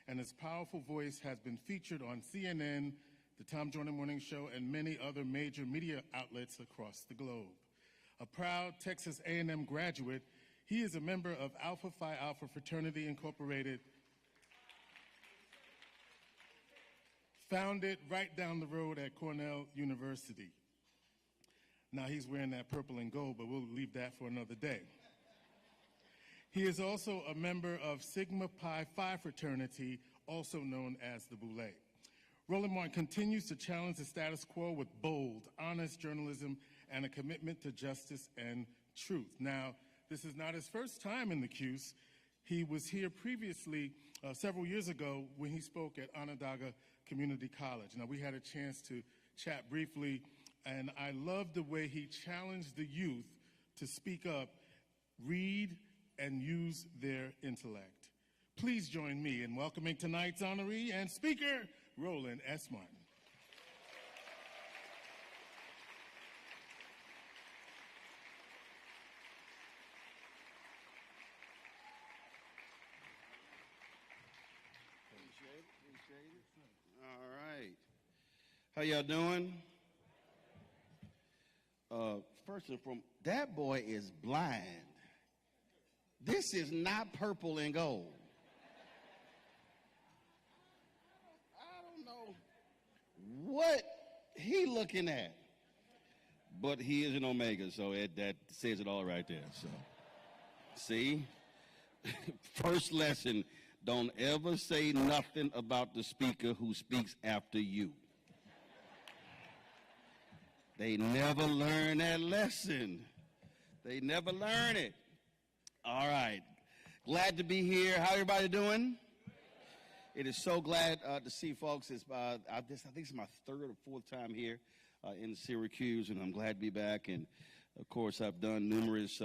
and his powerful voice has been featured on CNN, the Tom Joyner Morning Show, and many other major media outlets across the globe. A proud Texas A&M graduate, he is a member of Alpha Phi Alpha Fraternity Incorporated, founded right down the road at Cornell University. Now he's wearing that purple and gold, but we'll leave that for another day. He is also a member of Sigma Pi Phi fraternity, also known as the Boule. Roland Martin continues to challenge the status quo with bold, honest journalism and a commitment to justice and truth. Now, this is not his first time in the Cuse. He was here previously, several years ago, when he spoke at Onondaga Community College. Now, we had a chance to chat briefly, and I loved the way he challenged the youth to speak up, read, and use their intellect. Please join me in welcoming tonight's honoree and speaker, Roland S. Martin. Appreciate it. All right. How y'all doing? First and foremost, that boy is blind. This is not purple and gold. I don't know what he looking at, but he is an Omega, so that says it all right there. So, see, first lesson: don't ever say nothing about the speaker who speaks after you. They never learn that lesson. They never learn it. All right. Glad to be here. How everybody doing? It is so glad to see folks. I think it's my third or fourth time here in Syracuse, and I'm glad to be back. And, of course, I've done numerous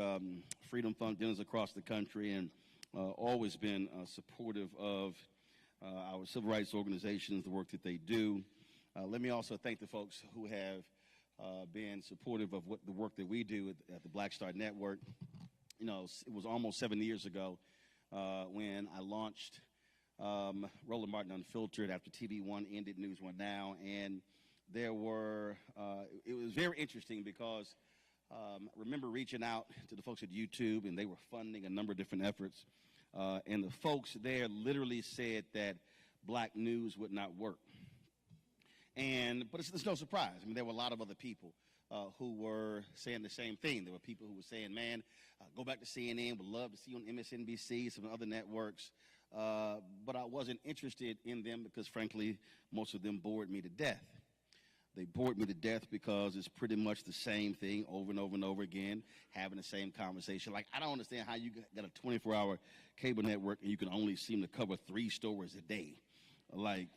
Freedom Fund dinners across the country and always been supportive of our civil rights organizations, the work that they do. Let me also thank the folks who have been supportive of the work that we do at the Black Star Network. You know, it was almost 7 years ago when I launched Roland Martin Unfiltered after TV One ended, News One Now, and there were, it was very interesting because I remember reaching out to the folks at YouTube, and they were funding a number of different efforts, and the folks there literally said that black news would not work. But it's no surprise. I mean, there were a lot of other people who were saying the same thing. There were people who were saying, man, go back to CNN, would love to see you on MSNBC, some other networks. But I wasn't interested in them because, frankly, most of them bored me to death. They bored me to death because it's pretty much the same thing over and over and over again, having the same conversation. Like, I don't understand how you got a 24-hour cable network and you can only seem to cover 3 stories a day. Like,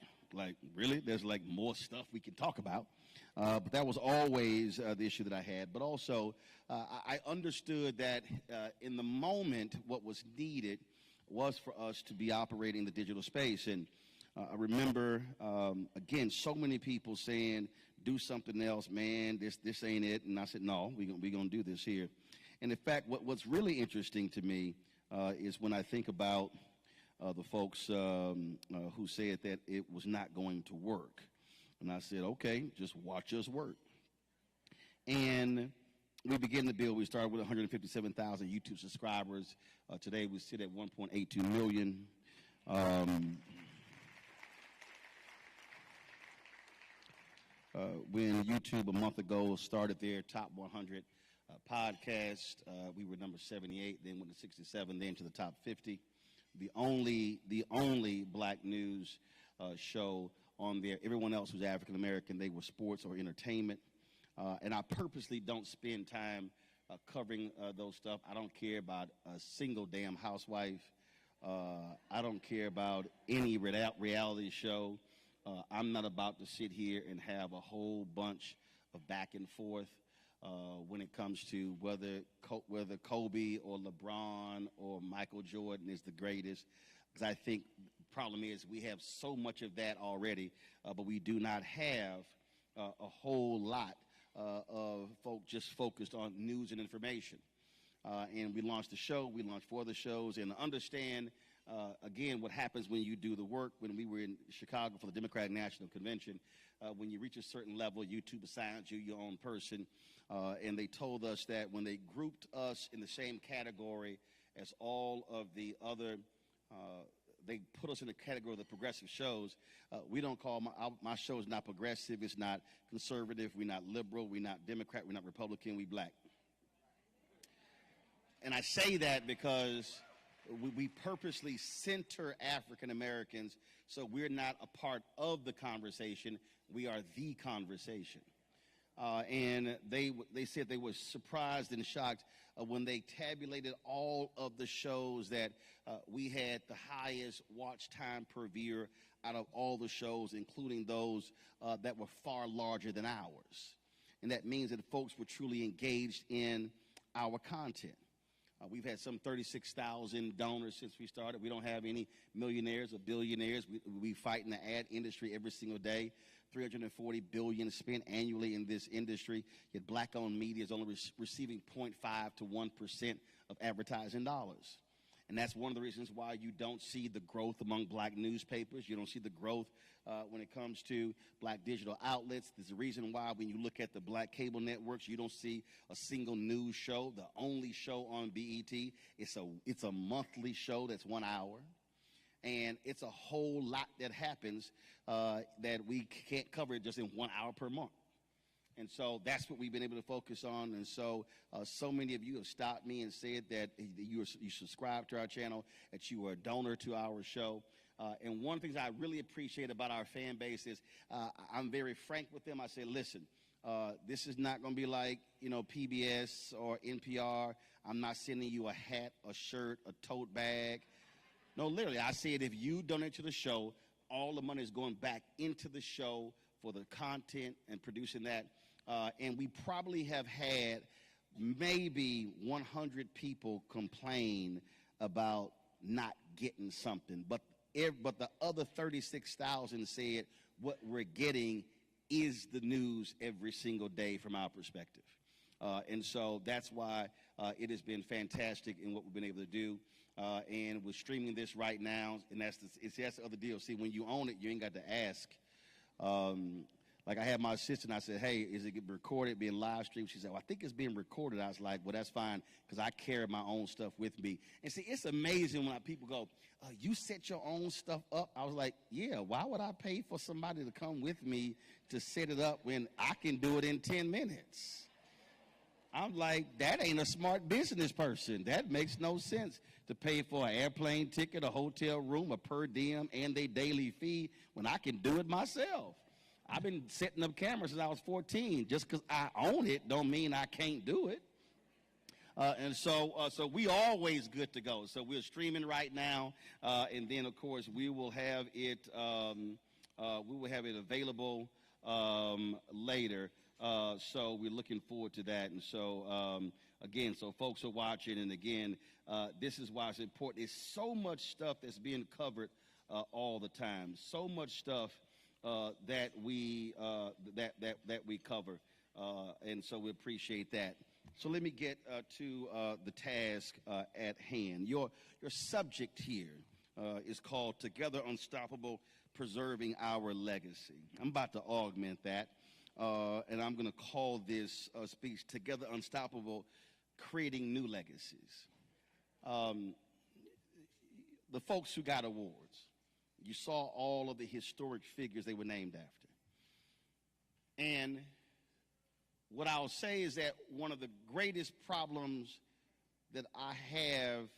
really? There's, like, more stuff we can talk about. But that was always the issue that I had. But also, I understood that in the moment, what was needed was for us to be operating the digital space. And I remember, again, so many people saying, do something else, man, this ain't it. And I said, no, we're going to do this here. And in fact, what's really interesting to me is when I think about the folks who said that it was not going to work. And I said, okay, just watch us work. And we began to build. We started with 157,000 YouTube subscribers. Today we sit at 1.82 million. When YouTube a month ago started their top 100 podcast, we were number 78, then went to 67, then to the top 50. The only black news show on there. Everyone else was African American. They were sports or entertainment. And I purposely don't spend time covering those stuff. I don't care about a single damn housewife. I don't care about any reality show. I'm not about to sit here and have a whole bunch of back and forth when it comes to whether Kobe or LeBron or Michael Jordan is the greatest. Because I think the problem is we have so much of that already, but we do not have a whole lot of folk just focused on news and information. And we launched the show, we launched 4 other shows, and understand again, what happens when you do the work. When we were in Chicago for the Democratic National Convention, when you reach a certain level, YouTube assigns you your own person, and they told us that when they grouped us in the same category as all of the other, they put us in the category of the progressive shows. We don't call my show is not progressive, it's not conservative, we're not liberal, we're not Democrat, we're not Republican, we black. And I say that because we purposely center African Americans, so we're not a part of the conversation, we are the conversation. And they said they were surprised and shocked when they tabulated all of the shows that we had the highest watch time per viewer out of all the shows, including those that were far larger than ours. And that means that folks were truly engaged in our content. We've had some 36,000 donors since we started. We don't have any millionaires or billionaires. We fight in the ad industry every single day. $340 billion spent annually in this industry, yet black-owned media is only receiving 0.5 to 1% of advertising dollars. And that's one of the reasons why you don't see the growth among black newspapers. You don't see the growth when it comes to black digital outlets. There's a reason why when you look at the black cable networks, you don't see a single news show. The only show on BET, it's a monthly show that's 1 hour. And it's a whole lot that happens that we can't cover just in 1 hour per month. And so that's what we've been able to focus on. And so so many of you have stopped me and said that you subscribe to our channel, that you are a donor to our show. And one of the things I really appreciate about our fan base is I'm very frank with them. I say, listen, this is not going to be like, PBS or NPR. I'm not sending you a hat, a shirt, a tote bag. No, literally, I said if you donate to the show, all the money is going back into the show for the content and producing that. And we probably have had maybe 100 people complain about not getting something. But the other 36,000 said what we're getting is the news every single day from our perspective. And so that's why it has been fantastic in what we've been able to do. And we're streaming this right now, and that's the other deal. See, when you own it, you ain't got to ask. Like I had my assistant, I said, hey, is it being recorded, being live streamed? She said, well, I think it's being recorded. I was like, well, that's fine, because I carry my own stuff with me. And see, it's amazing when people go, you set your own stuff up? I was like, yeah, why would I pay for somebody to come with me to set it up when I can do it in 10 minutes? I'm like, that ain't a smart business person. That makes no sense to pay for an airplane ticket, a hotel room, a per diem, and a daily fee when I can do it myself. I've been setting up cameras since I was 14. Just because I own it don't mean I can't do it. And so we always good to go. So we're streaming right now, and then of course we will have it available later. So we're looking forward to that. And so again, so folks are watching, and again, this is why it's important. There's so much stuff that's being covered all the time. So much stuff that we cover, and so we appreciate that. So let me get to the task at hand. Your subject here is called "Together Unstoppable: Preserving Our Legacy." I'm about to augment that, and I'm going to call this speech "Together Unstoppable: Creating New Legacies." The folks who got awards, you saw all of the historic figures they were named after. And what I'll say is that one of the greatest problems that I have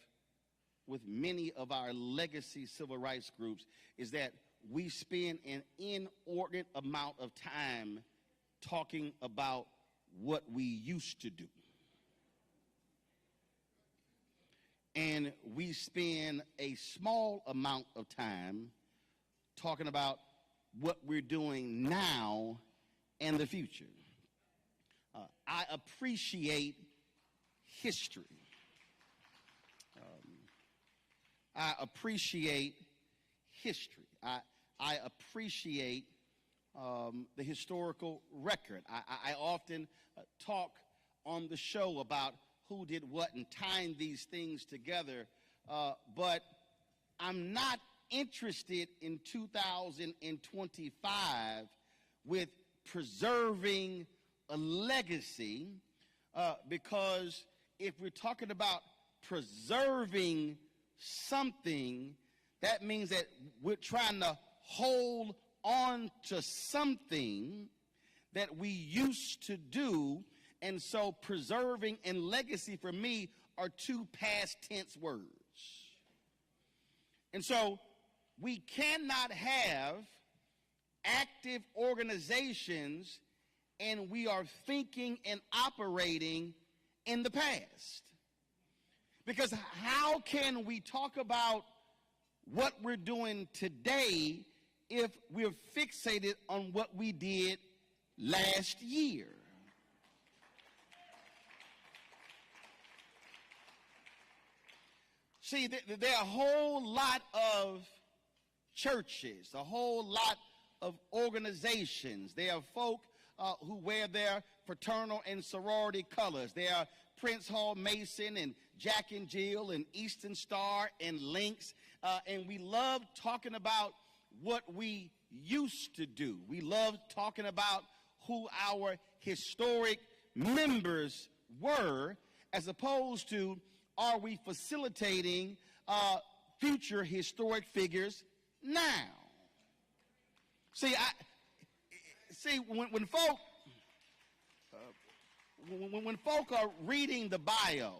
with many of our legacy civil rights groups is that we spend an inordinate amount of time talking about what we used to do. And we spend a small amount of time talking about what we're doing now and the future. I appreciate history. I appreciate history. I appreciate the historical record. I often talk on the show about who did what and tying these things together, but I'm not interested in 2025 with preserving a legacy, because if we're talking about preserving something, that means that we're trying to hold on to something that we used to do. And so preserving and legacy for me are two past tense words. And so we cannot have active organizations and we are thinking and operating in the past. Because how can we talk about what we're doing today if we're fixated on what we did last year? See, there are a whole lot of churches, a whole lot of organizations. There are folk who wear their fraternal and sorority colors. There are Prince Hall Mason and Jack and Jill and Eastern Star and Lynx. And we love talking about what we used to do. We love talking about who our historic members were, as opposed to, are we facilitating future historic figures now? See, when folk are reading the bio,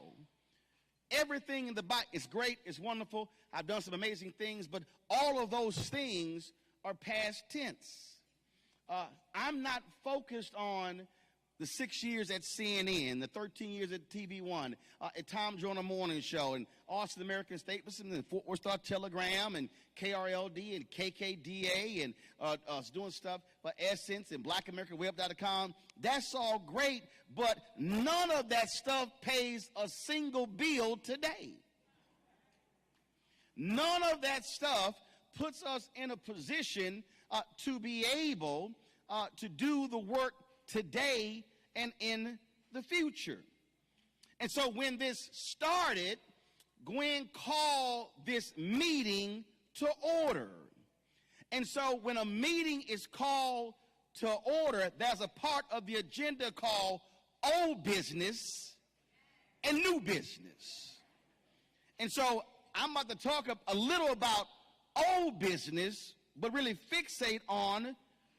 everything in the bio is great, it's wonderful. I've done some amazing things, but all of those things are past tense. I'm not focused on the 6 years at CNN, the 13 years at TV One, at Tom Joyner Morning Show, and Austin American Statesman, and Fort Worth Star Telegram, and KRLD, and KKDA, and us doing stuff for Essence and BlackAmericanWeb.com. That's all great, but none of that stuff pays a single bill today. None of that stuff puts us in a position to be able to do the work today and in the future. And so when this started, Gwen called this meeting to order. And so when a meeting is called to order, there's a part of the agenda called old business and new business. And so I'm about to talk a little about old business, but really fixate on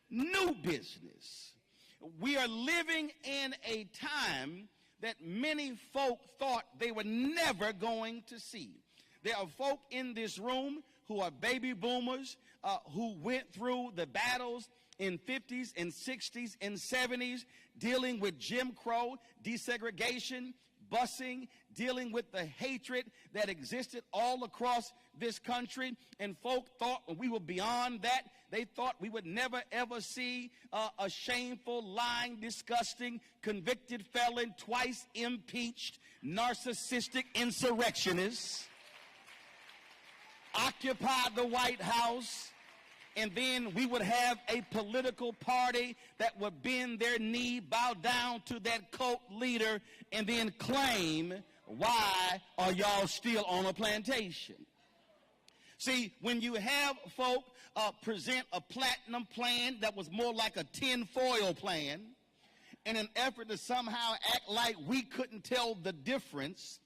new business. We are living in a time that many folk thought they were never going to see. There are folk in this room who are baby boomers, who went through the battles in 50s and 60s and 70s, dealing with Jim Crow, desegregation, busing, dealing with the hatred that existed all across this country. And folk thought when we were beyond that, they thought we would never ever see a shameful, lying, disgusting, convicted felon, twice impeached, narcissistic insurrectionist occupy the White House, and then we would have a political party that would bend their knee, bow down to that cult leader, and then claim, why are y'all still on a plantation? See, when you have folk present a platinum plan that was more like a tinfoil plan in an effort to somehow act like we couldn't tell the difference,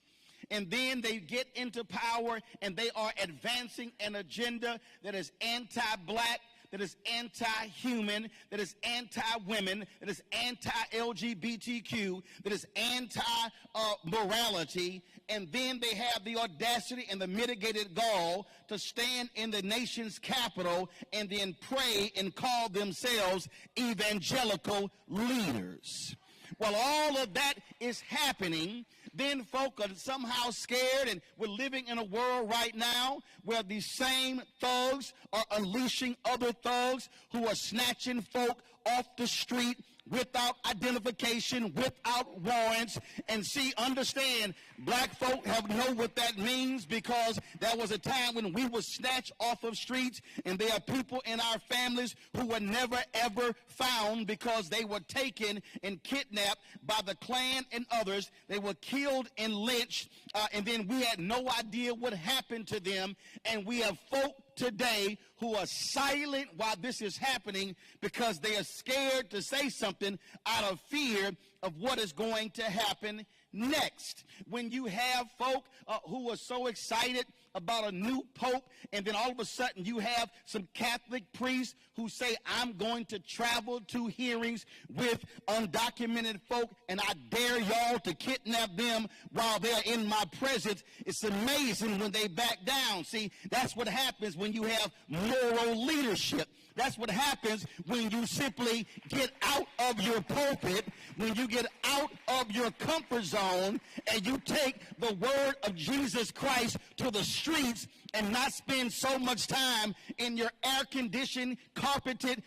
and then they get into power and they are advancing an agenda that is anti-black, that is anti-human, that is anti-women, that is anti-LGBTQ, that is anti-morality, and then they have the audacity and the mitigated gall to stand in the nation's capital and then pray and call themselves evangelical leaders. While all of that is happening, then folk are somehow scared, and we're living in a world right now where these same thugs are unleashing other thugs who are snatching folk off the street, without identification, without warrants. And see, understand, black folk know what that means, because there was a time when we were snatched off of streets, and there are people in our families who were never ever found because they were taken and kidnapped by the Klan and others. They were killed and lynched, and then we had no idea what happened to them. And we have folk today who are silent while this is happening because they are scared to say something out of fear of what is going to happen next. When you have folk who are so excited about a new pope, and then all of a sudden you have some Catholic priests who say, I'm going to travel to hearings with undocumented folk, and I dare y'all to kidnap them while they're in my presence. It's amazing when they back down. See, that's what happens when you have moral leadership. That's what happens when you simply get out of your pulpit, when you get out of your comfort zone, and you take the word of Jesus Christ to the streets and not spend so much time in your air-conditioned, carpeted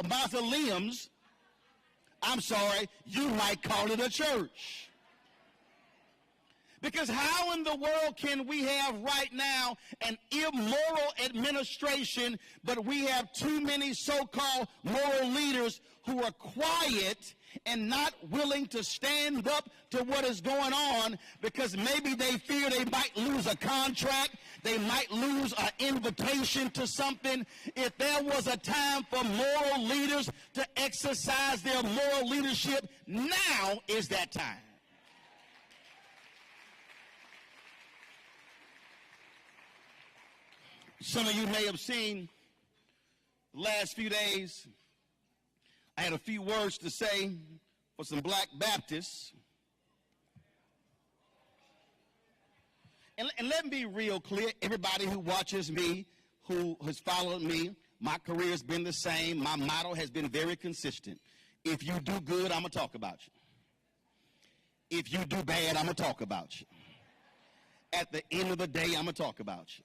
mausoleums. I'm sorry, you might call it a church. Because how in the world can we have right now an immoral administration, but we have too many so-called moral leaders who are quiet and not willing to stand up to what is going on, because maybe they fear they might lose a contract, they might lose an invitation to something. If there was a time for moral leaders to exercise their moral leadership, now is that time. Some of you may have seen the last few days, I had a few words to say for some black Baptists. And let me be real clear, everybody who watches me, who has followed me, my career has been the same. My motto has been very consistent. If you do good, I'm going to talk about you. If you do bad, I'm going to talk about you. At the end of the day, I'm going to talk about you.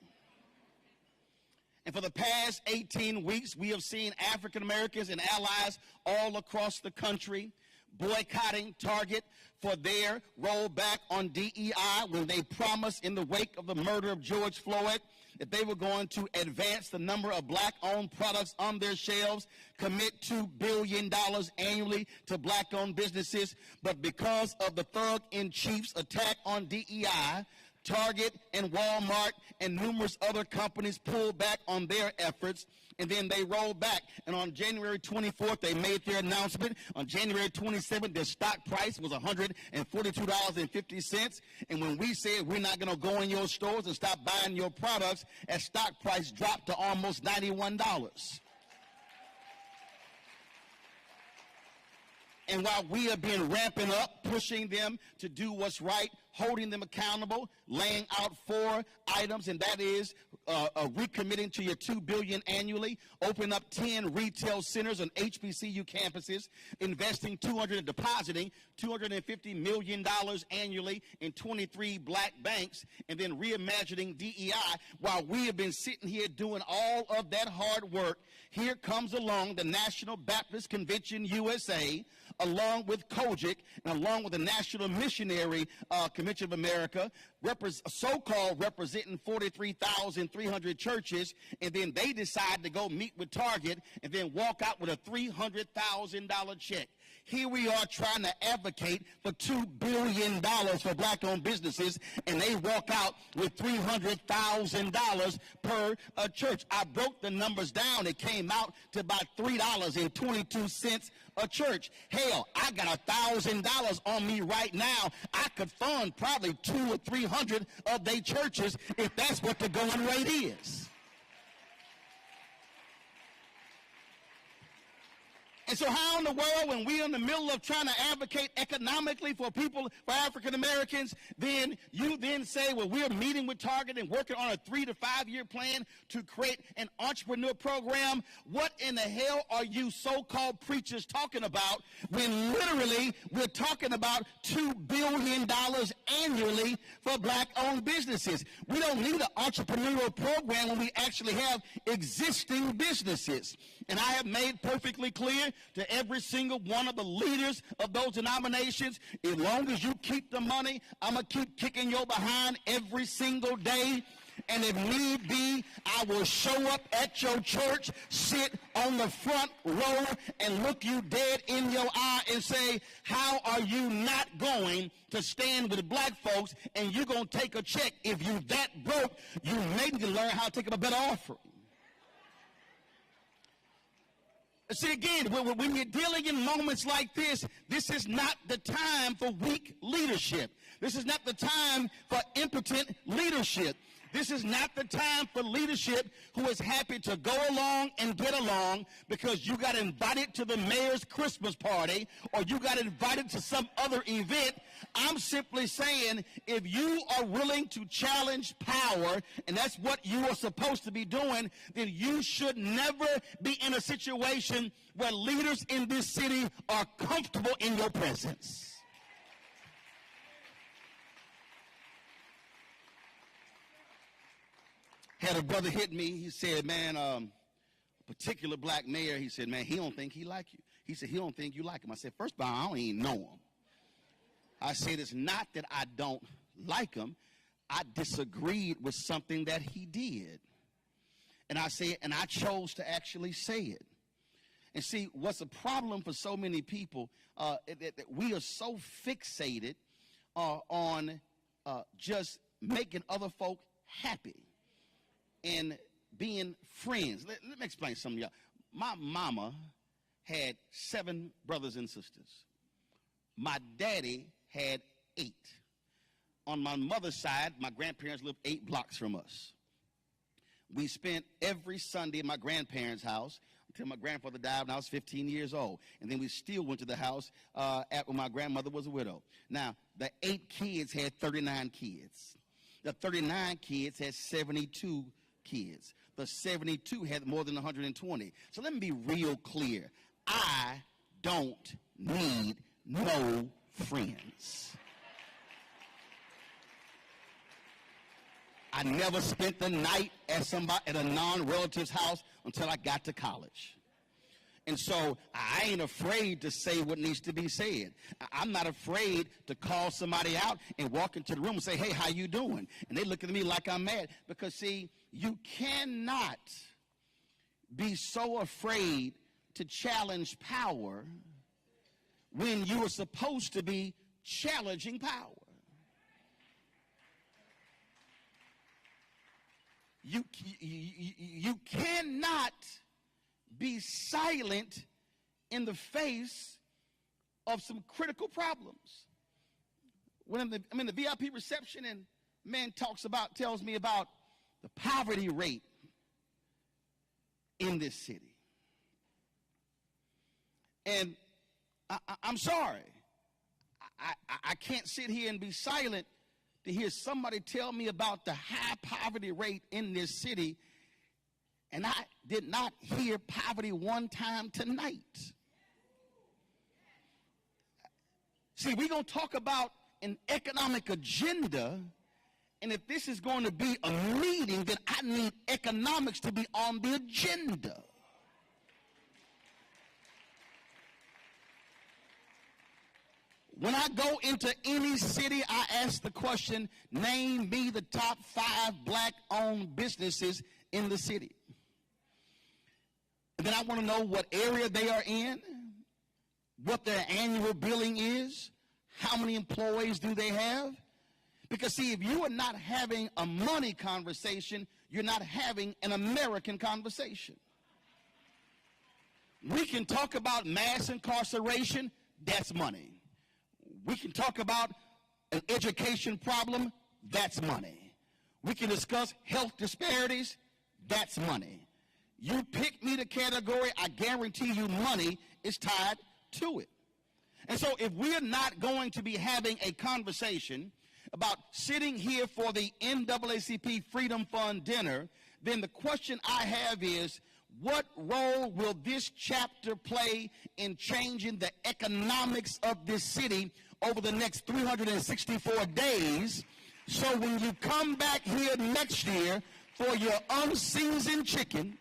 And for the past 18 weeks, we have seen African Americans and allies all across the country boycotting Target for their rollback on DEI, when they promised in the wake of the murder of George Floyd that they were going to advance the number of black-owned products on their shelves, commit $2 billion annually to black-owned businesses. But because of the thug-in-chief's attack on DEI, Target and Walmart and numerous other companies pulled back on their efforts, and then they rolled back. And on January 24th, they made their announcement. On January 27th, their stock price was $142.50. And when we said we're not going to go in your stores and stop buying your products, that stock price dropped to almost $91. And while we have been ramping up, pushing them to do what's right, holding them accountable, laying out 4 items, and that is recommitting to your $2 billion annually, open up 10 retail centers on HBCU campuses, investing depositing $250 million annually in 23 black banks, and then reimagining DEI. While we have been sitting here doing all of that hard work, here comes along the National Baptist Convention USA, along with COGIC, and along with the National Missionary Convention of America, so-called representing 43,300 churches, and then they decide to go meet with Target and then walk out with a $300,000 check. Here we are trying to advocate for $2 billion for black-owned businesses, and they walk out with $300,000 per church. I broke the numbers down. It came out to about $3.22 a church. Hell, I got $1,000 on me right now. I could fund probably 200 or 300 of their churches if that's what the going rate is. And so how in the world, when we're in the middle of trying to advocate economically for people, for African Americans, then you then say, well, we're meeting with Target and working on a 3 to 5 year plan to create an entrepreneur program? What in the hell are you so-called preachers talking about when literally we're talking about $2 billion annually for black-owned businesses? We don't need an entrepreneurial program when we actually have existing businesses. And I have made perfectly clear to every single one of the leaders of those denominations, as long as you keep the money, I'm going to keep kicking your behind every single day. And if need be, I will show up at your church, sit on the front row, and look you dead in your eye and say, how are you not going to stand with black folks and you're going to take a check? If you that broke, you may need to learn how to take up a better offering. See, again, when you're dealing in moments like this, this is not the time for weak leadership. This is not the time for impotent leadership. This is not the time for leadership who is happy to go along and get along because you got invited to the mayor's Christmas party or you got invited to some other event. I'm simply saying, if you are willing to challenge power, and that's what you are supposed to be doing, then you should never be in a situation where leaders in this city are comfortable in your presence. Had a brother hit me. He said, man, a particular black mayor, he said, man, he don't think he like you. He said, he don't think you like him. I said, first of all, I don't even know him. I said, it's not that I don't like him. I disagreed with something that he did. And I said, and I chose to actually say it. And see, what's a problem for so many people, that we are so fixated on just making other folk happy and being friends. Let me explain something to y'all. My mama had 7 brothers and sisters. My daddy had 8. On my mother's side, my grandparents lived 8 blocks from us. We spent every Sunday at my grandparents' house until my grandfather died when I was 15 years old. And then we still went to the house when my grandmother was a widow. Now, the 8 kids had 39 kids. The 39 kids had 72 kids. The 72 had more than 120. So let me be real clear. I don't need no friends. I never spent the night at a non-relative's house until I got to college. And so I ain't afraid to say what needs to be said. I'm not afraid to call somebody out and walk into the room and say, hey, how you doing? And they look at me like I'm mad. Because, see, you cannot be so afraid to challenge power when you are supposed to be challenging power. You cannot be silent in the face of some critical problems. When I'm in the VIP reception and man tells me about the poverty rate in this city. And I'm sorry. I can't sit here and be silent to hear somebody tell me about the high poverty rate in this city, and I did not hear poverty one time tonight. See, we're going to talk about an economic agenda, and if this is going to be a meeting, then I need economics to be on the agenda. When I go into any city, I ask the question, name me the top 5 black-owned businesses in the city. And then I want to know what area they are in, what their annual billing is, how many employees do they have. Because, see, if you are not having a money conversation, you're not having an American conversation. We can talk about mass incarceration, that's money. We can talk about an education problem, that's money. We can discuss health disparities, that's money. You pick me the category, I guarantee you money is tied to it. And so if we're not going to be having a conversation about sitting here for the NAACP Freedom Fund dinner, then the question I have is, what role will this chapter play in changing the economics of this city over the next 364 days, so when you come back here next year for your unseasoned chicken,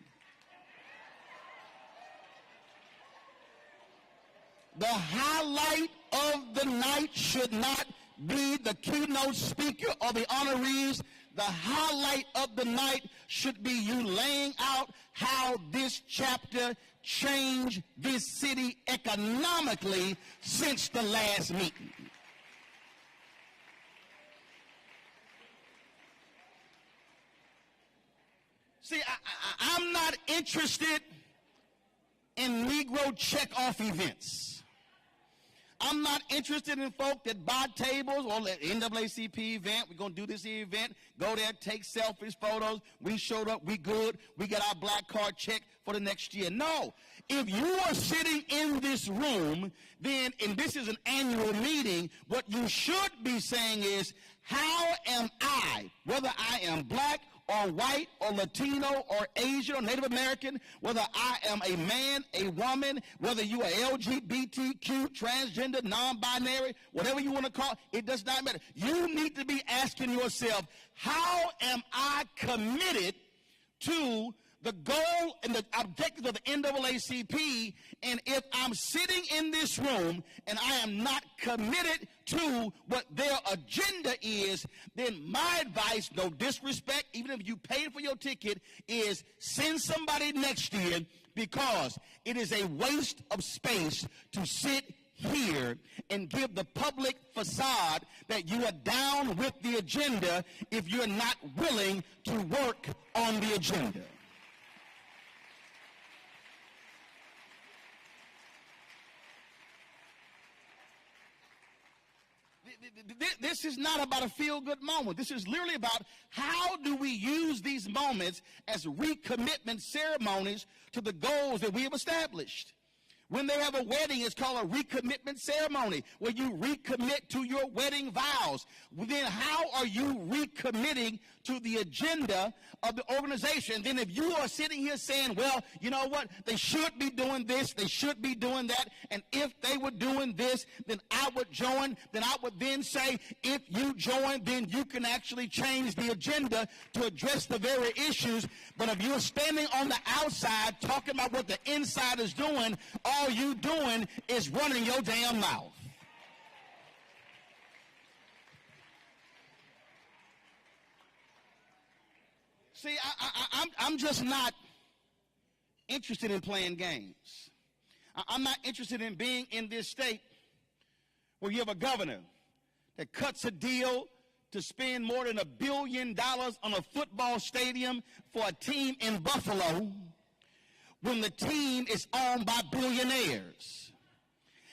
The highlight of the night should not be the keynote speaker or the honorees. The highlight of the night should be you laying out how this chapter changed this city economically since the last meeting. See, I'm not interested in Negro check-off events. I'm not interested in folk that buy tables or at NAACP event. We're going to do this event. Go there, take selfies, photos. We showed up. We good. We got our black card check for the next year. No. If you are sitting in this room, then, and this is an annual meeting, what you should be saying is, how am I, whether I am black or white or Latino or Asian or Native American, whether I am a man, a woman, whether you are LGBTQ, transgender, non-binary, whatever you want to call it, it does not matter. You need to be asking yourself, how am I committed to the goal and the objectives of the NAACP, and if I'm sitting in this room and I am not committed to what their agenda is, then my advice, no disrespect, even if you paid for your ticket, is send somebody next year, because it is a waste of space to sit here and give the public facade that you are down with the agenda if you're not willing to work on the agenda. This is not about a feel-good moment. This is literally about how do we use these moments as recommitment ceremonies to the goals that we have established. When they have a wedding, it's called a recommitment ceremony, where you recommit to your wedding vows. Then how are you recommitting to the agenda of the organization? Then if you are sitting here saying, well, you know what, they should be doing this, they should be doing that, and if they were doing this, then I would join, then I would then say, if you join, then you can actually change the agenda to address the very issues. But if you're standing on the outside talking about what the inside is doing, all you doing is running your damn mouth. See, I'm just not interested in playing games. I'm not interested in being in this state where you have a governor that cuts a deal to spend more than $1 billion on a football stadium for a team in Buffalo when the team is owned by billionaires.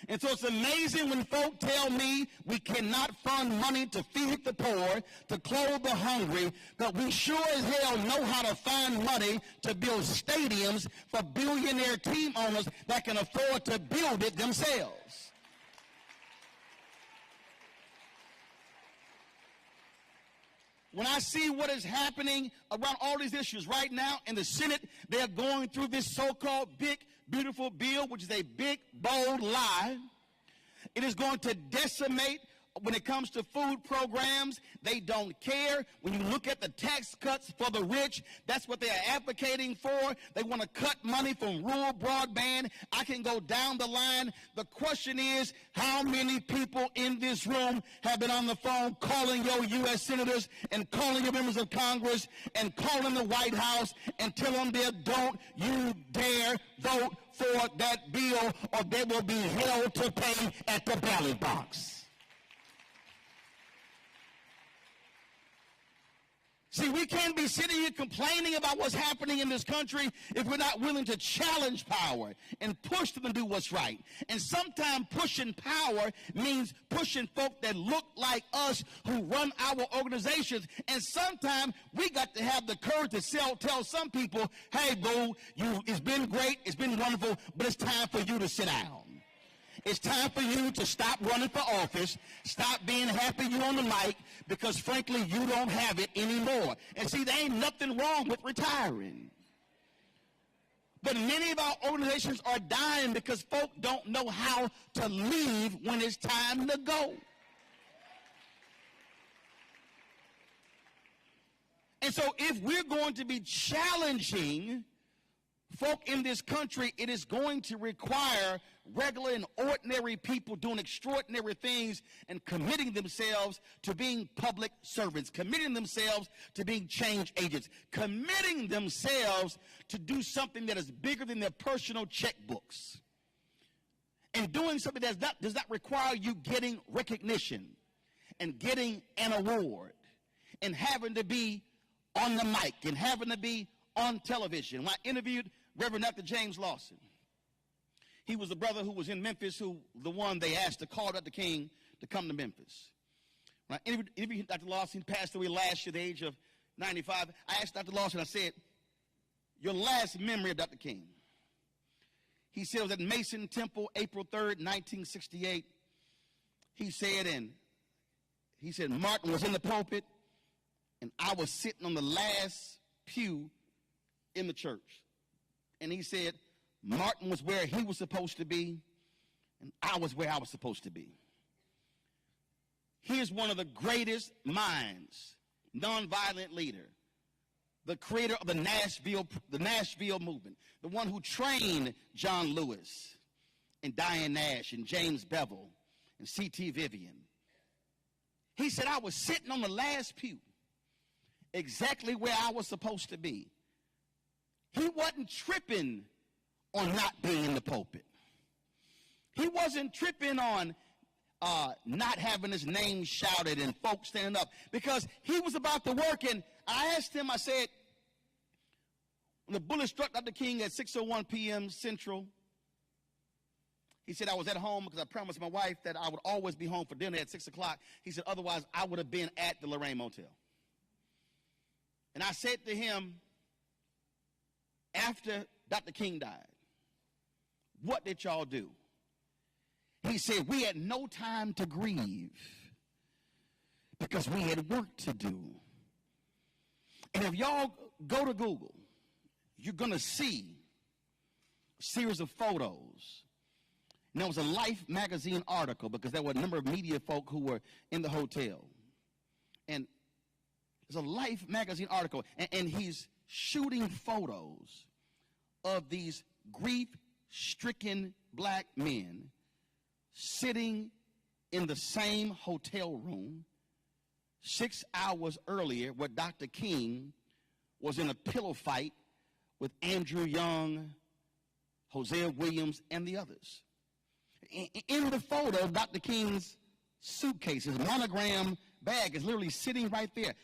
And so it's amazing when folk tell me we cannot fund money to feed the poor, to clothe the hungry, but we sure as hell know how to find money to build stadiums for billionaire team owners that can afford to build it themselves. When I see what is happening around all these issues right now in the Senate, they're going through this so-called big, beautiful bill, which is a big, bold lie. It is going to decimate when it comes to food programs. They don't care. When you look at the tax cuts for the rich, that's what they are advocating for. They want to cut money from rural broadband. I can go down the line. The question is, how many people in this room have been on the phone calling your U.S. senators and calling your members of Congress and calling the White House and telling them, don't you dare vote for that bill or they will be hell to pay at the ballot box? See, we can't be sitting here complaining about what's happening in this country if we're not willing to challenge power and push them to do what's right. And sometimes pushing power means pushing folk that look like us who run our organizations. And sometimes we got to have the courage to tell some people, hey, boo, it's been great, it's been wonderful, but it's time for you to sit down. It's time for you to stop running for office, stop being happy you on the mic, because frankly, you don't have it anymore. And see, there ain't nothing wrong with retiring. But many of our organizations are dying because folk don't know how to leave when it's time to go. And so if we're going to be challenging folk in this country, it is going to require regular and ordinary people doing extraordinary things and committing themselves to being public servants, committing themselves to being change agents, committing themselves to do something that is bigger than their personal checkbooks, and doing something that does not require you getting recognition and getting an award and having to be on the mic and having to be on television. When I interviewed Reverend Dr. James Lawson, he was the brother who was in Memphis, the one they asked to call Dr. King to come to Memphis. When I interviewed Dr. Lawson, he passed away last year at the age of 95. I asked Dr. Lawson, I said, your last memory of Dr. King? He said it was at Mason Temple, April 3rd, 1968. He said Martin was in the pulpit, and I was sitting on the last pew in the church. And he said Martin was where he was supposed to be, and I was where I was supposed to be. Here's one of the greatest minds, nonviolent leader, the creator of the Nashville movement, the one who trained John Lewis and Diane Nash and James Bevel and C.T. Vivian. He said, I was sitting on the last pew, exactly where I was supposed to be. He wasn't tripping on not being in the pulpit. He wasn't tripping on not having his name shouted and folks standing up, because he was about to work. And I asked him, I said, when the bullet struck Dr. King at 6:01 p.m. Central, he said, I was at home because I promised my wife that I would always be home for dinner at 6 o'clock. He said, otherwise I would have been at the Lorraine Motel. And I said to him, after Dr. King died, what did y'all do? He said, we had no time to grieve because we had work to do. And if y'all go to Google, you're going to see a series of photos. And there was a Life magazine article, because there were a number of media folk who were in the hotel. And there's a Life magazine article, and he's shooting photos of these grief-stricken black men sitting in the same hotel room 6 hours earlier, where Dr. King was in a pillow fight with Andrew Young, Hosea Williams, and the others. In the photo, Dr. King's suitcase, his monogram bag, is literally sitting right there.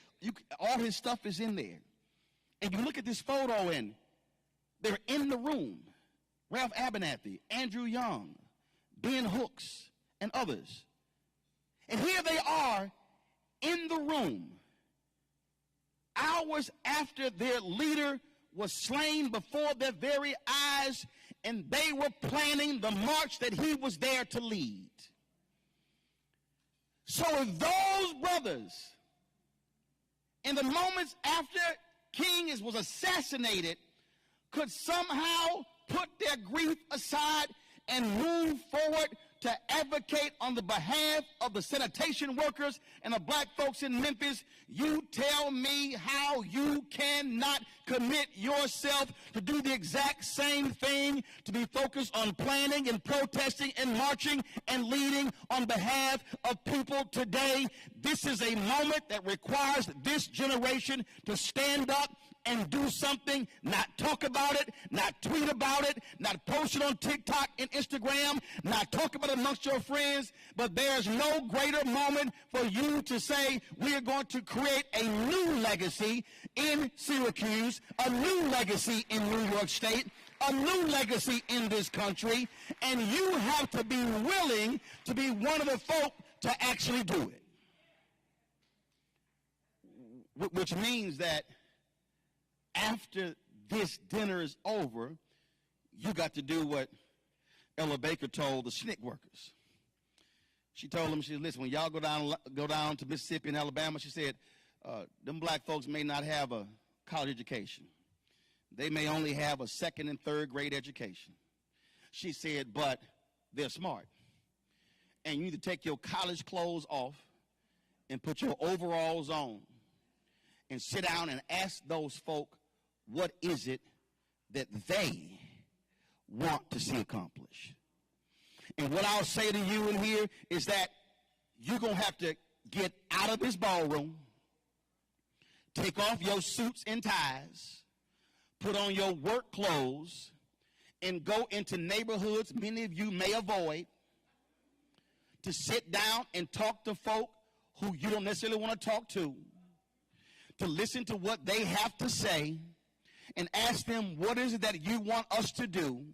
All his stuff is in there. And you look at this photo, and they're in the room. Ralph Abernathy, Andrew Young, Ben Hooks, and others. And here they are in the room, hours after their leader was slain before their very eyes, and they were planning the march that he was there to lead. So if those brothers, in the moments after King was assassinated, could somehow put their grief aside and move forward to advocate on the behalf of the sanitation workers and the black folks in Memphis, you tell me how you cannot commit yourself to do the exact same thing, to be focused on planning and protesting and marching and leading on behalf of people today. This is a moment that requires this generation to stand up and do something, not talk about it, not tweet about it, not post it on TikTok and Instagram, not talk about it amongst your friends, but there's no greater moment for you to say, we are going to create a new legacy in Syracuse, a new legacy in New York State, a new legacy in this country, and you have to be willing to be one of the folk to actually do it. Which means that after this dinner is over, you got to do what Ella Baker told the SNCC workers. She told them, she said, listen, when y'all go down to Mississippi and Alabama, she said, them black folks may not have a college education. They may only have a second and third grade education. She said, but they're smart. And you need to take your college clothes off and put your overalls on and sit down and ask those folk, what is it that they want to see accomplished. And what I'll say to you in here is that you're going to have to get out of this ballroom, take off your suits and ties, put on your work clothes, and go into neighborhoods many of you may avoid, to sit down and talk to folk who you don't necessarily want to talk to listen to what they have to say, and ask them, what is it that you want us to do?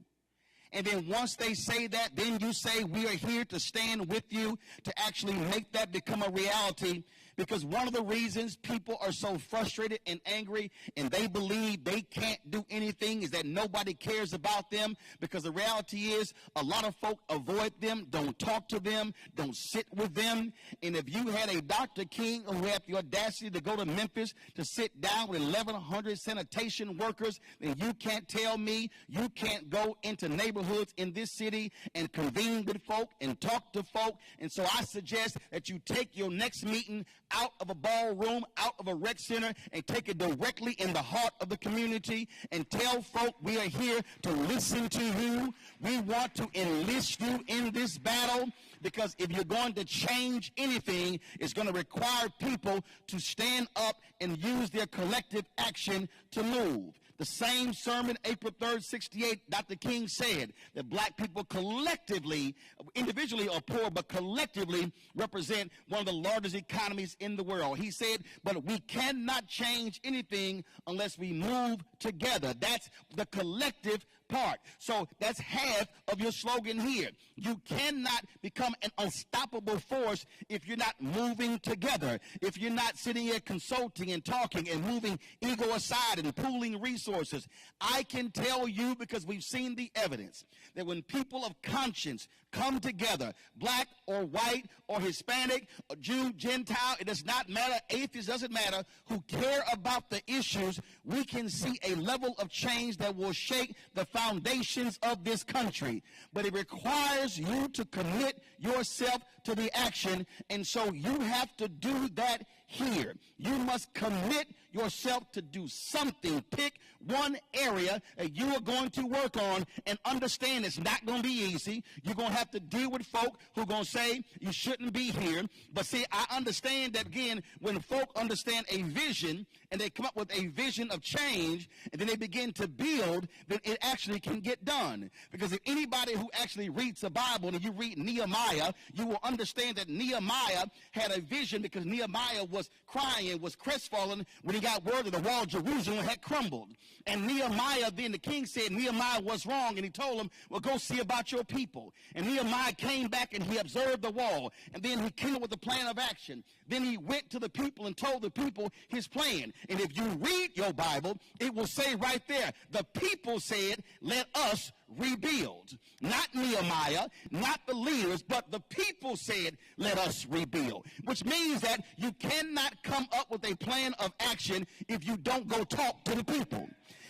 And then once they say that, then you say, we are here to stand with you to actually make that become a reality. Because one of the reasons people are so frustrated and angry and they believe they can't do anything is that nobody cares about them. Because the reality is a lot of folk avoid them, don't talk to them, don't sit with them. And if you had a Dr. King who had the audacity to go to Memphis to sit down with 1,100 sanitation workers, then you can't tell me you can't go into neighborhoods in this city and convene with folk and talk to folk. And so I suggest that you take your next meeting out of a ballroom, out of a rec center, and take it directly in the heart of the community and tell folk we are here to listen to you. We want to enlist you in this battle, because if you're going to change anything, it's going to require people to stand up and use their collective action to move. The same sermon, April 3rd, 68, Dr. King said that black people collectively, individually are poor, but collectively represent one of the largest economies in the world. He said, but we cannot change anything unless we move together. That's the collective part. So that's half of your slogan here. You cannot become an unstoppable force if you're not moving together, if you're not sitting here consulting and talking and moving ego aside and pooling resources. I can tell you, because we've seen the evidence, that when people of conscience come together, black or white or Hispanic or Jew, Gentile, it does not matter, atheist, doesn't matter, who care about the issues, we can see a level of change that will shake the foundations of this country. But it requires you to commit yourself to the action, and so you have to do that here. You must commit yourself to do something. Pick one area that you are going to work on, and understand it's not going to be easy. You're going to have to deal with folk who are going to say you shouldn't be here. But see, I understand that, again, when folk understand a vision and they come up with a vision of change and then they begin to build, then it actually can get done. Because if anybody who actually reads the Bible and you read Nehemiah, you will understand that Nehemiah had a vision, because Nehemiah was crying and was crestfallen when he got word that the wall of Jerusalem had crumbled. And Nehemiah, then the king said Nehemiah was wrong, and he told him, well, go see about your people. And Nehemiah came back and he observed the wall, and then he came up with a plan of action. Then he went to the people and told the people his plan. And if you read your Bible, it will say right there, the people said, let us rebuild. Not Nehemiah, not the leaders, but the people said, let us rebuild. Which means that you cannot come up with a plan of action if you don't go talk to the people.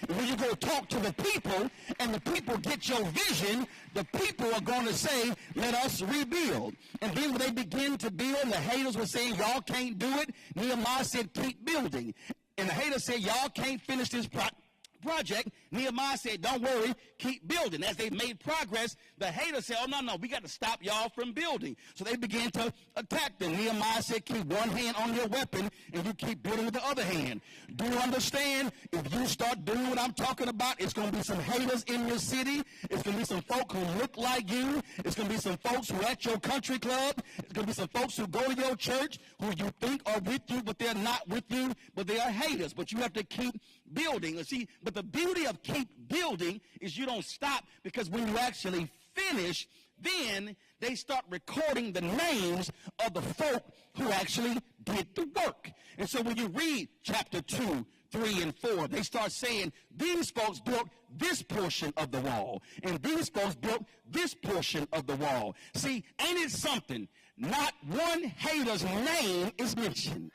When you go talk to the people and the people get your vision, the people are going to say, let us rebuild. And then when they begin to build, the haters were saying, y'all can't do it. Nehemiah said, keep building. And the haters said, y'all can't finish this project. Nehemiah said, don't worry, keep building. As they made progress, the haters said, oh, no, we got to stop y'all from building. So they began to attack them. Nehemiah said, keep one hand on your weapon and you keep building with the other hand. Do you understand? If you start doing what I'm talking about, it's going to be some haters in your city. It's going to be some folk who look like you. It's going to be some folks who are at your country club. It's going to be some folks who go to your church who you think are with you, but they're not with you, but they are haters. But you have to keep building. See, but the beauty of keep building is you don't stop, because when you actually finish, then they start recording the names of the folk who actually did the work. And so when you read chapter 2, 3, and 4, they start saying, these folks built this portion of the wall, and these folks built this portion of the wall. See, ain't it something? Not one hater's name is mentioned.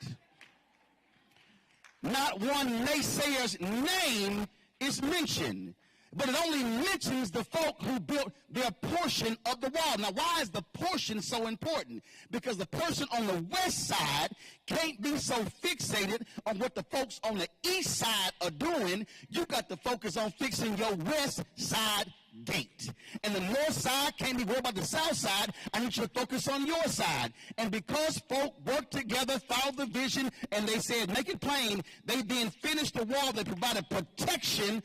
Not one naysayer's name is mentioned. but it only mentions the folk who built their portion of the wall. Now, why is the portion so important? Because the person on the west side can't be so fixated on what the folks on the east side are doing. You got to focus on fixing your west side gate. And the north side can't be worried about the south side. I need you to focus on your side. And because folk worked together, followed the vision, and they said, make it plain, they then finished the wall that provided protection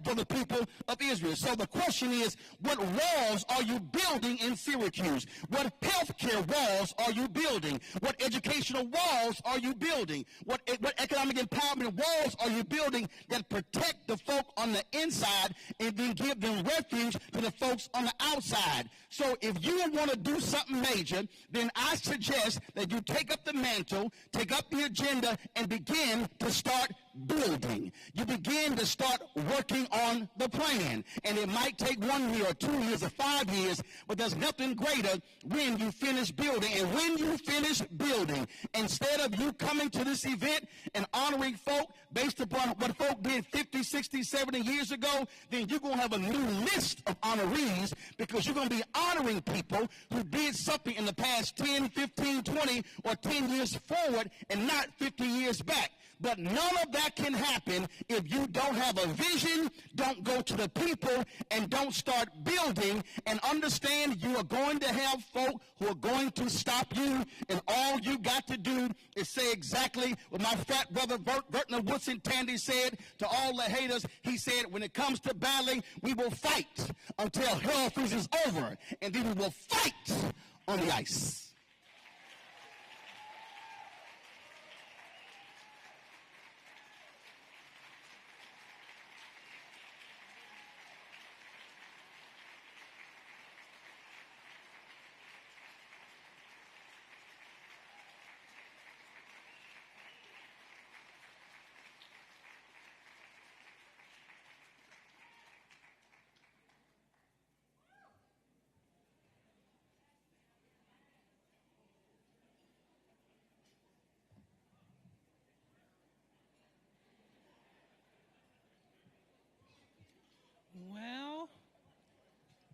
for the people of Israel. So the question is, what walls are you building in Syracuse? What healthcare walls are you building? What educational walls are you building? What economic empowerment walls are you building that protect the folk on the inside and then give them refuge to the folks on the outside? So if you want to do something major, then I suggest that you take up the mantle, take up the agenda, and begin to start building. You begin to start working on the plan. And it might take 1 year or 2 years or 5 years, but there's nothing greater when you finish building. And when you finish building, instead of you coming to this event and honoring folk based upon what folk did 50, 60, 70 years ago, then you're going to have a new list of honorees, because you're going to be honoring people who did something in the past 10, 15, 20, or 10 years forward and not 50 years back. But none of that can happen if you don't have a vision, don't go to the people, and don't start building, and understand you are going to have folk who are going to stop you, and all you got to do is say exactly what my fat brother Vertner Woodson Tandy said to all the haters. He said, when it comes to battling, we will fight until hell freezes over, and then we will fight on the ice.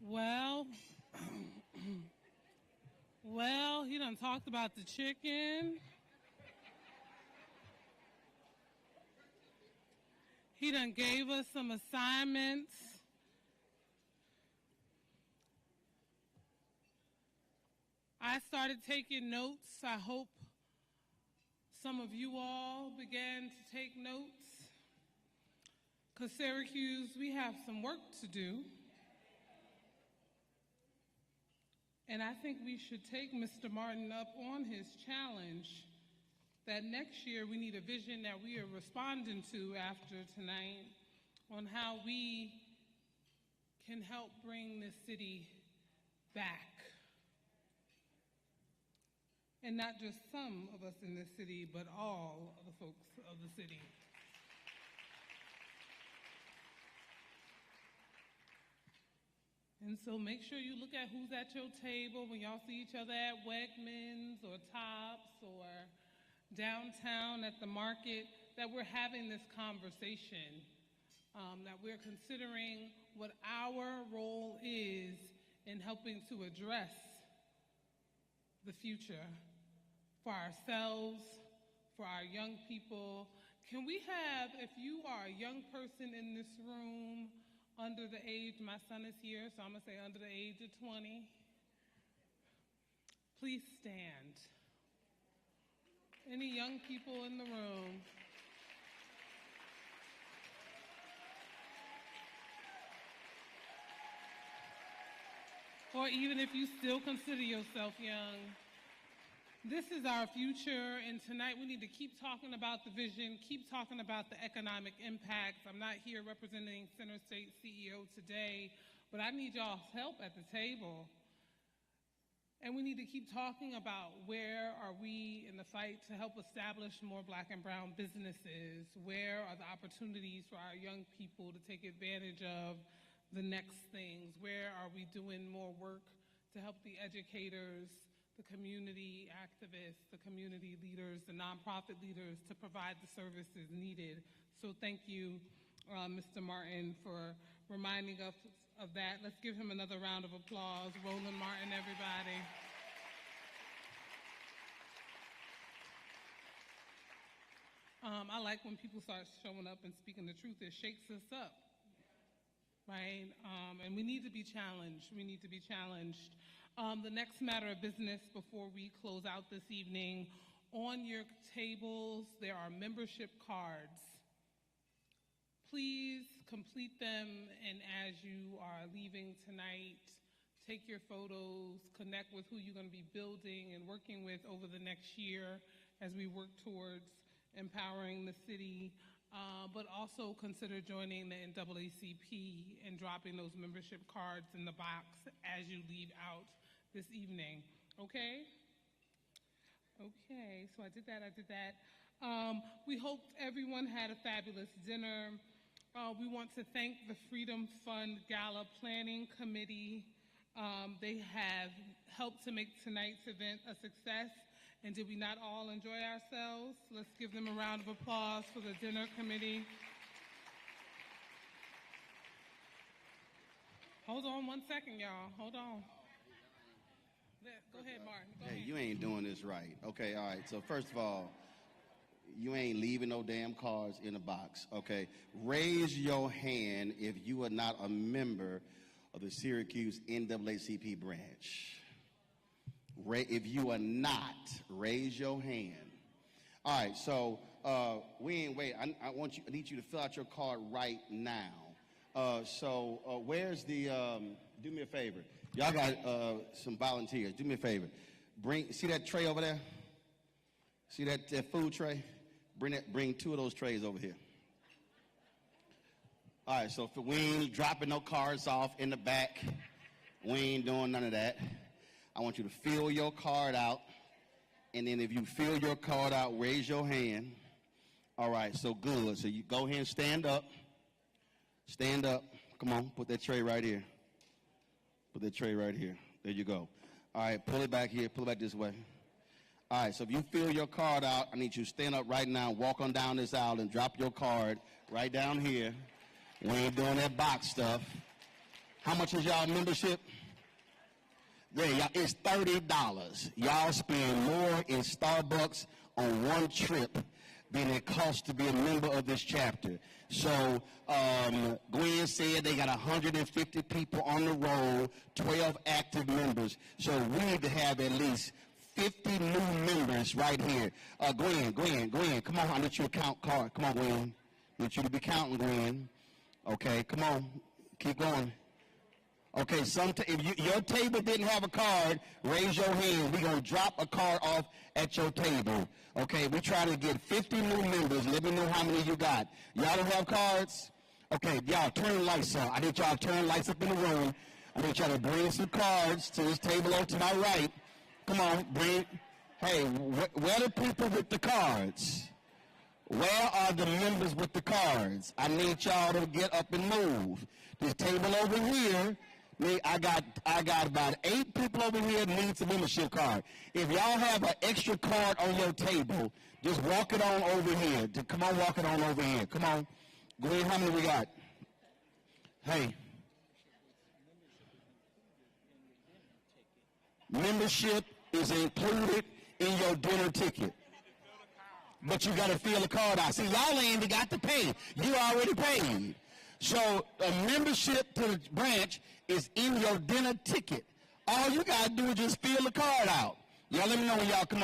Well, well, he done talked about the chicken. He done gave us some assignments. I started taking notes. I hope some of you all began to take notes. Because Syracuse, we have some work to do. And I think we should take Mr. Martin up on his challenge that next year we need a vision that we are responding to after tonight on how we can help bring this city back. And not just some of us in this city, but all of the folks of the city. And so make sure you look at who's at your table when y'all see each other at Wegmans or Tops or downtown at the market, that we're having this conversation, that we're considering what our role is in helping to address the future for ourselves, for our young people. Can we have, if you are a young person in this room, under the age, my son is here, so I'm going to say under the age of 20, please stand. Any young people in the room? Or even if you still consider yourself young, this is our future, and tonight we need to keep talking about the vision, keep talking about the economic impacts. I'm not here representing Center State CEO today, but I need y'all's help at the table. And we need to keep talking about where are we in the fight to help establish more Black and brown businesses? Where are the opportunities for our young people to take advantage of the next things? Where are we doing more work to help the educators, the community activists, the community leaders, the nonprofit leaders to provide the services needed? So thank you, Mr. Martin, for reminding us of that. Let's give him another round of applause. Roland Martin, everybody. I like when people start showing up and speaking the truth. It shakes us up, right? And we need to be challenged. We need to be challenged. The next matter of business before we close out this evening, on your tables, there are membership cards. Please complete them, and as you are leaving tonight, take your photos, connect with who you're going to be building and working with over the next year as we work towards empowering the city, but also consider joining the NAACP and dropping those membership cards in the box as you leave out this evening. Okay? Okay, so I did that. We hope everyone had a fabulous dinner. We want to thank the Freedom Fund Gala Planning Committee. They have helped to make tonight's event a success. And did we not all enjoy ourselves? Let's give them a round of applause for the dinner committee. Hold on 1 second, y'all. Hold on. Go ahead, Martin. Go ahead. You ain't doing this right. Okay, all right. So first of all, you ain't leaving no damn cards in a box, okay? Raise your hand if you are not a member of the Syracuse NAACP branch. If you are not, raise your hand. All right, so we ain't wait. I need you to fill out your card right now. Where's the? Do me a favor. Y'all got some volunteers. Do me a favor. See that tray over there? See that food tray? Bring 2 of those trays over here. All right, so we ain't dropping no cards off in the back. We ain't doing none of that. I want you to fill your card out, and then if you fill your card out, raise your hand. All right, so good. So you go ahead and stand up. Stand up. Come on, put that tray right here. Put that tray right here. There you go. All right, pull it back here. Pull it back this way. All right, so if you fill your card out, I need you to stand up right now, walk on down this aisle, and drop your card right down here. We ain't doing that box stuff. How much is y'all membership? Yeah, y'all, it's $30. Y'all spend more in Starbucks on one trip than it costs to be a member of this chapter. So Gwen said they got 150 people on the roll, 12 active members. So we need to have at least 50 new members right here. Gwen, come on, I need you to count card. Come on, Gwen. I need you to be counting, Gwen. Okay, come on, keep going. Okay, if your table didn't have a card, raise your hand. We're going to drop a card off at your table. Okay, we're trying to get 50 new members. Let me know how many you got. Y'all don't have cards? Okay, y'all, turn the lights on. I need y'all to turn the lights up in the room. I need y'all to bring some cards to this table over to my right. Come on, bring. Hey, where are the people with the cards? Where are the members with the cards? I need y'all to get up and move. This table over here, I got about 8 people over here that needs a membership card. If y'all have an extra card on your table, just walk it on over here. Come on, walk it on over here. Come on. Go ahead, how many we got? Hey. Membership is included in your dinner ticket. But you got to fill the card out. See, y'all ain't even got to pay. You already paid. So a membership to the branch is in your dinner ticket. All you got to do is just fill the card out. Y'all let me know when y'all, come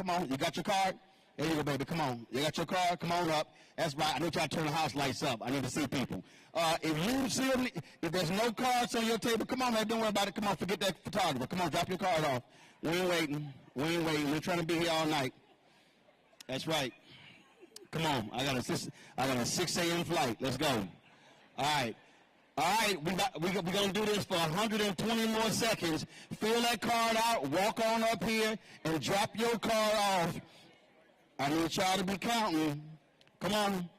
on. You got your card? There you go, baby. Come on. You got your card? Come on up. That's right. I need y'all to turn the house lights up. I need to see people. If there's no cards on your table, come on, man. Don't worry about it. Come on, forget that photographer. Come on, drop your card off. We ain't waiting. We're trying to be here all night. That's right. Come on. I got a 6 a.m. flight. Let's go. All right. We're going to do this for 120 more seconds. Fill that card out. Walk on up here and drop your card off. I need y'all to be counting. Come on.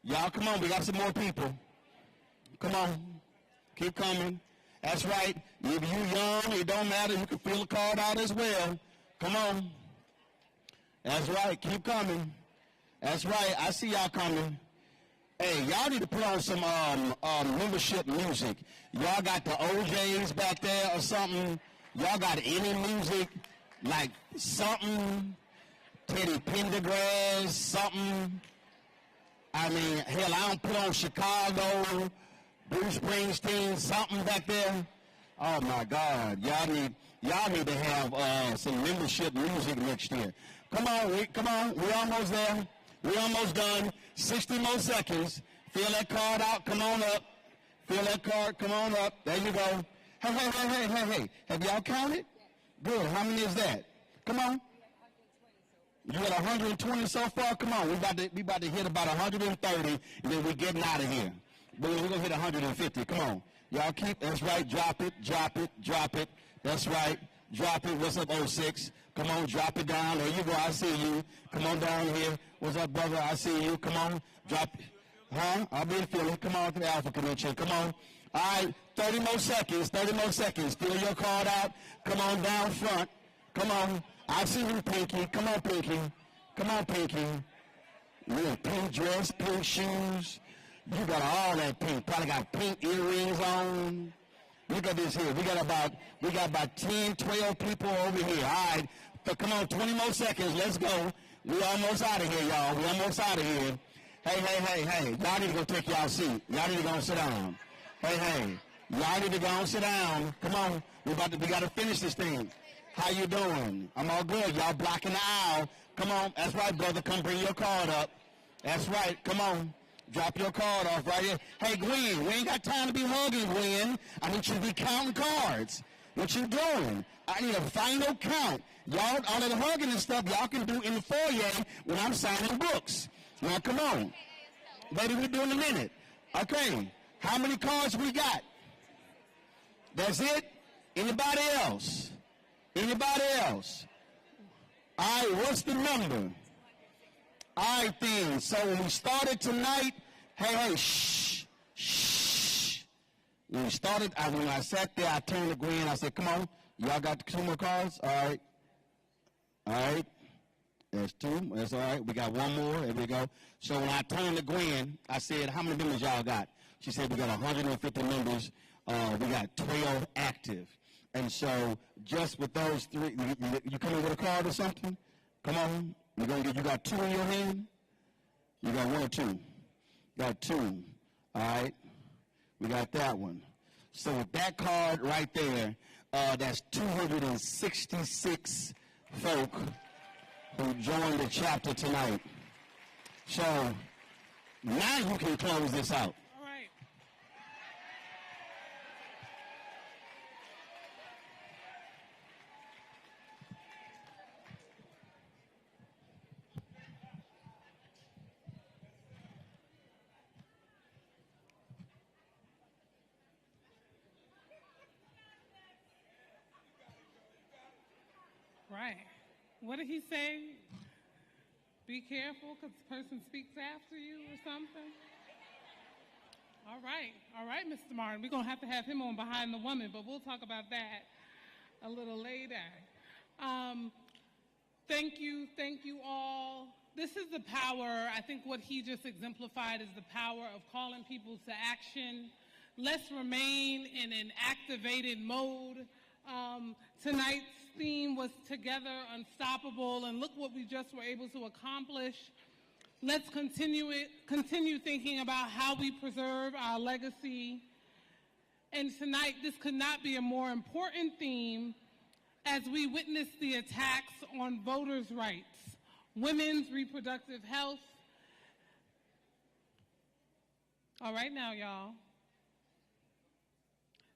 Y'all, come on. We got some more people. Come on. Keep coming. That's right. If you're young, it don't matter. You can fill the card out as well. Come on. That's right. Keep coming. That's right. I see y'all coming. Hey, y'all need to put on some membership music. Y'all got the OJs back there or something? Y'all got any music like something? Teddy Pendergrass, something? I mean, hell, I don't put on Chicago, Bruce Springsteen, something back there. Oh my God, y'all need to have some membership music next year. Come on, we're almost there. We're almost done. 60 more seconds. Fill that card out. Come on up. Fill that card. Come on up. There you go. Hey. Have y'all counted? Good. How many is that? Come on. You got 120 so far? Come on. We about to hit about 130, and then we're getting out of here. But we're going to hit 150. Come on. Y'all keep. That's right. Drop it. That's right. Drop it. What's up, 06? Come on, drop it down. There you go. I see you. Come on down here. What's up, brother? I see you. Come on. Drop it. Huh? I'll be in Philly. Come on to the Alpha Convention. Come on. All right. 30 more seconds. Fill your card out. Come on down front. Come on. I see you, Pinky. Come on, Pinky. You in pink dress, pink shoes. You got all that pink. Probably got pink earrings on. Look at this here. We got about 10, 12 people over here. All right. So come on, 20 more seconds. Let's go. We almost out of here, y'all. We almost out of here. Hey. Y'all need to go take y'all seat. Y'all need to go and sit down. Hey. Y'all need to go and sit down. Come on. We got to finish this thing. How you doing? I'm all good. Y'all blocking the aisle. Come on. That's right, brother. Come bring your card up. That's right. Come on. Drop your card off right here. Hey, Gwen, we ain't got time to be hugging, Gwen. I need you to be counting cards. What you doing? I need a final count. Y'all, all that hugging and stuff, y'all can do in the foyer when I'm signing books. Now, come on. Baby, we'll do in a minute. Okay. How many cards we got? That's it? Anybody else? All right, what's the number? All right, then. So when we started tonight, hey, shh. When we started, when I sat there, I turned to Gwen. I said, come on, y'all got 2 more cards? All right. That's 2. That's all right. We got 1 more. There we go. So when I turned to Gwen, I said, how many members y'all got? She said, we got 150 members. We got 12 active. And so just with those 3, you coming with a card or something? Come on. You got 2 in your hand? You got 1 or 2? Got 2. All right. We got that one. So with that card right there, that's 266 folk who joined the chapter tonight. So now you can close this out. All right. Right. What did he say? Be careful because the person speaks after you or something? All right, Mr. Martin. We're going to have him on Behind the Woman, but we'll talk about that a little later. Thank you all. This is the power. I think what he just exemplified is the power of calling people to action. Let's remain in an activated mode. Tonight's theme was Together Unstoppable, and look what we just were able to accomplish. Let's continue thinking about how we preserve our legacy. And tonight, this could not be a more important theme as we witness the attacks on voters' rights, women's reproductive health. All right now, y'all.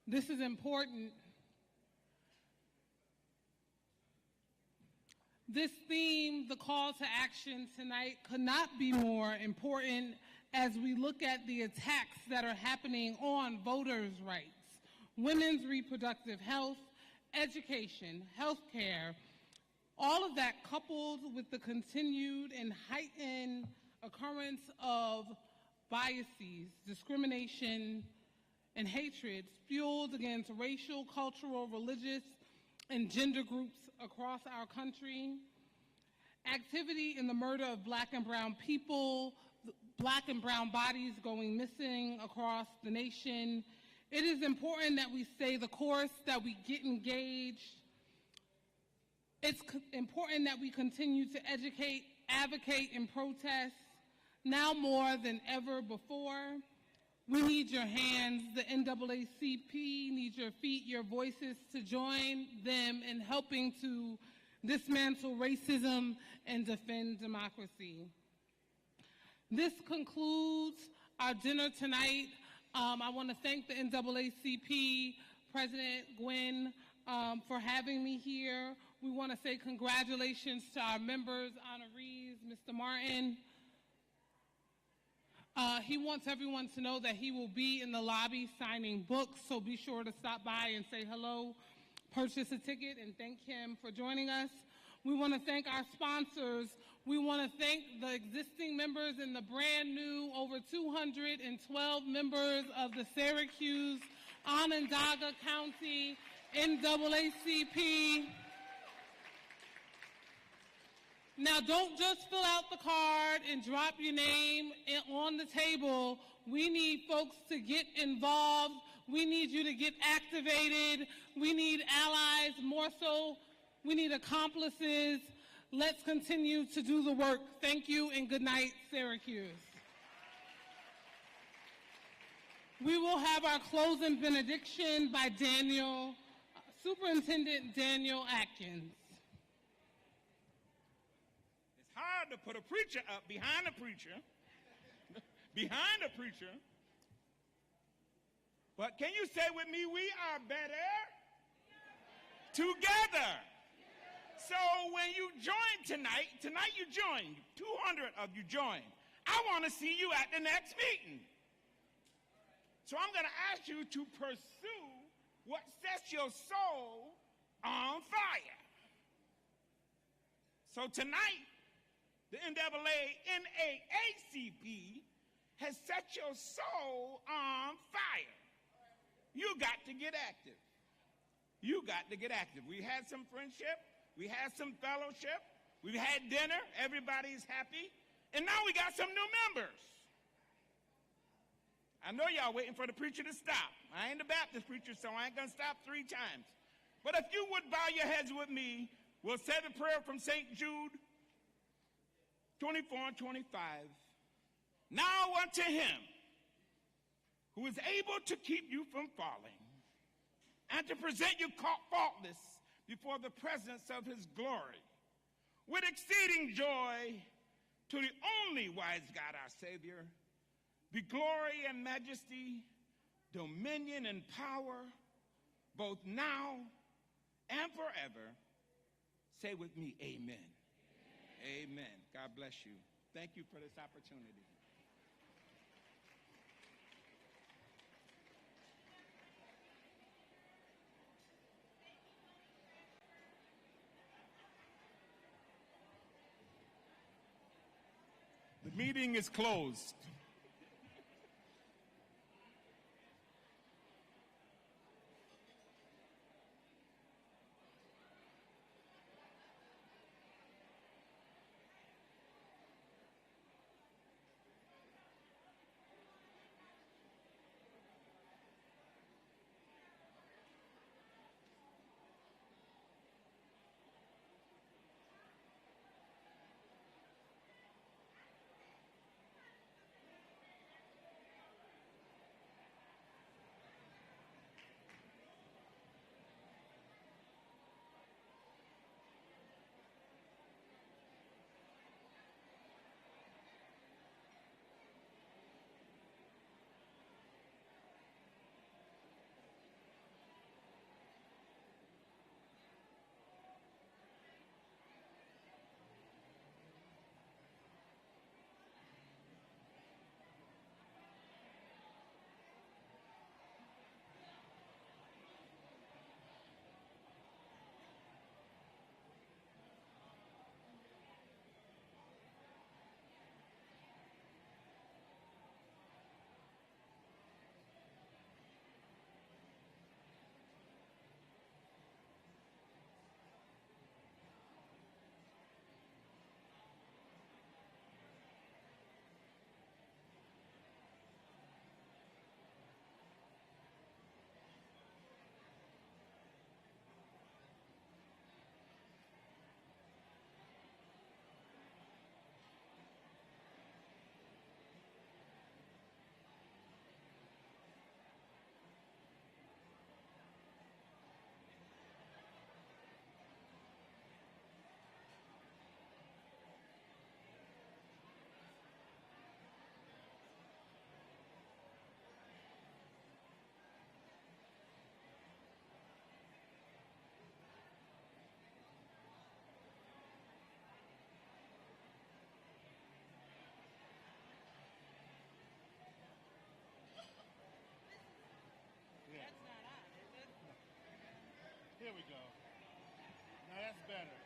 This is important. This theme, the call to action tonight, could not be more important as we look at the attacks that are happening on voters' rights, women's reproductive health, education, healthcare, all of that coupled with the continued and heightened occurrence of biases, discrimination, and hatred fueled against racial, cultural, religious, and gender groups across our country. Activity in the murder of Black and brown people, Black and brown bodies going missing across the nation. It is important that we stay the course, that we get engaged. It's important that we continue to educate, advocate, and protest now more than ever before. We need your hands. The NAACP needs your feet, your voices to join them in helping to dismantle racism and defend democracy. This concludes our dinner tonight. I want to thank the NAACP President Gwen for having me here. We want to say congratulations to our members, honorees, Mr. Martin. He wants everyone to know that he will be in the lobby signing books, so be sure to stop by and say hello, purchase a ticket, and thank him for joining us. We want to thank our sponsors. We want to thank the existing members and the brand new over 212 members of the Syracuse, Onondaga County NAACP. Now, don't just fill out the card and drop your name on the table. We need folks to get involved. We need you to get activated. We need allies, more so, we need accomplices. Let's continue to do the work. Thank you and good night, Syracuse. We will have our closing benediction by Superintendent Daniel Atkins. It's hard to put a preacher up behind a preacher, behind a preacher. But can you say with me, we are better together. So when you join tonight you joined, 200 of you joined. I want to see you at the next meeting. So I'm going to ask you to pursue what sets your soul on fire. So tonight, the NAACP has set your soul on fire. You got to get active. You got to get active. We had some friendship. We had some fellowship. We had dinner. Everybody's happy. And now we got some new members. I know y'all waiting for the preacher to stop. I ain't the Baptist preacher, so I ain't going to stop 3 times. But if you would bow your heads with me, we'll say the prayer from St. Jude 24 and 25. Now unto him who is able to keep you from falling and to present you faultless before the presence of his glory, with exceeding joy, to the only wise God, our Savior, be glory and majesty, dominion and power, both now and forever. Say with me, amen. Amen. Amen. God bless you. Thank you for this opportunity. The meeting is closed. Here we go. Now that's better.